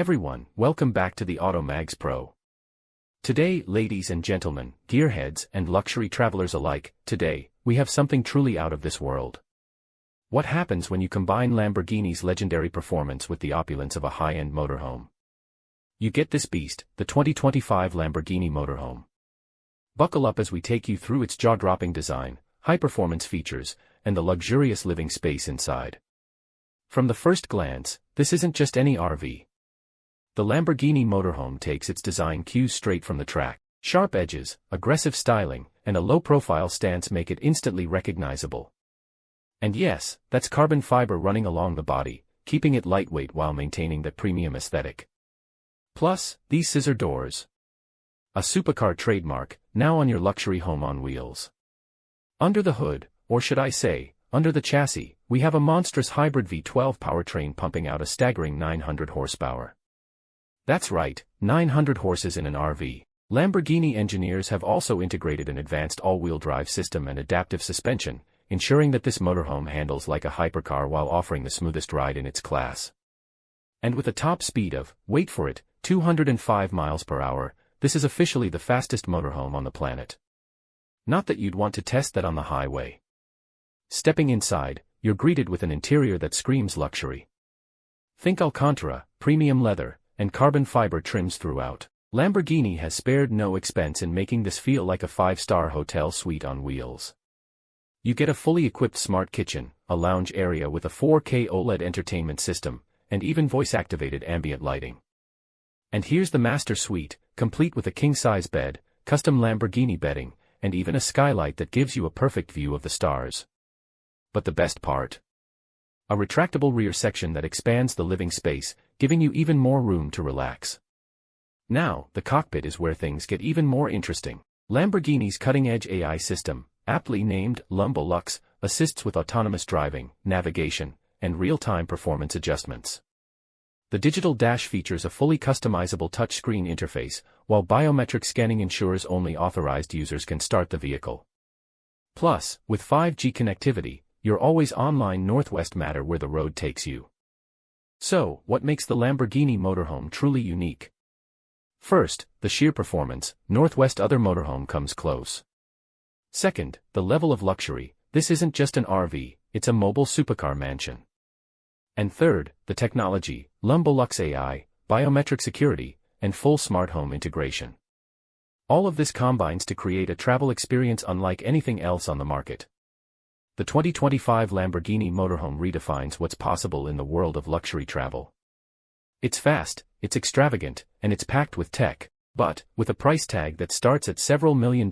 everyone, welcome back to the Auto Mags Pro. Today, ladies and gentlemen, gearheads and luxury travelers alike, today, we have something truly out of this world. What happens when you combine Lamborghini's legendary performance with the opulence of a high-end motorhome? You get this beast, the 2025 Lamborghini Motorhome. Buckle up as we take you through its jaw-dropping design, high-performance features, and the luxurious living space inside. From the first glance, this isn't just any RV. The Lamborghini Motorhome takes its design cues straight from the track. Sharp edges, aggressive styling, and a low-profile stance make it instantly recognizable. And yes, that's carbon fiber running along the body, keeping it lightweight while maintaining that premium aesthetic. Plus, these scissor doors. A supercar trademark, now on your luxury home on wheels. Under the hood, or should I say, under the chassis, we have a monstrous Hybrid V12 powertrain pumping out a staggering 900 horsepower. That's right, 900 horses in an RV. Lamborghini engineers have also integrated an advanced all-wheel drive system and adaptive suspension, ensuring that this motorhome handles like a hypercar while offering the smoothest ride in its class. And with a top speed of, wait for it, 205 miles per hour, this is officially the fastest motorhome on the planet. Not that you'd want to test that on the highway. Stepping inside, you're greeted with an interior that screams luxury. Think Alcantara, premium leather, and carbon fiber trims throughout. Lamborghini has spared no expense in making this feel like a 5-star hotel suite on wheels. You get a fully equipped smart kitchen, a lounge area with a 4K OLED entertainment system, and even voice-activated ambient lighting. And here's the master suite, complete with a king-size bed, custom Lamborghini bedding, and even a skylight that gives you a perfect view of the stars. But the best part? A retractable rear section that expands the living space, giving you even more room to relax. Now, the cockpit is where things get even more interesting. Lamborghini's cutting-edge AI system, aptly named Lambolux, assists with autonomous driving, navigation, and real-time performance adjustments. The digital dash features a fully customizable touchscreen interface, while biometric scanning ensures only authorized users can start the vehicle. Plus, with 5G connectivity, you're always online Northwest matter where the road takes you. So, what makes the Lamborghini Motorhome truly unique? First, the sheer performance, Northwest other motorhome comes close. Second, the level of luxury, this isn't just an RV, it's a mobile supercar mansion. And third, the technology, Lambolux AI, biometric security, and full smart home integration. All of this combines to create a travel experience unlike anything else on the market. The 2025 Lamborghini Motorhome redefines what's possible in the world of luxury travel. It's fast, it's extravagant, and it's packed with tech, but, with a price tag that starts at several $1 million,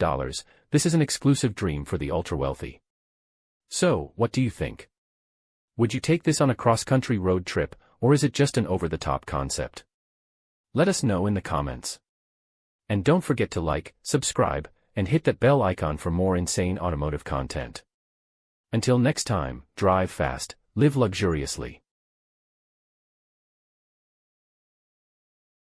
this is an exclusive dream for the ultra-wealthy. So, what do you think? Would you take this on a cross-country road trip, or is it just an over-the-top concept? Let us know in the comments. And don't forget to like, subscribe, and hit that bell icon for more insane automotive content. Until next time, drive fast, live luxuriously.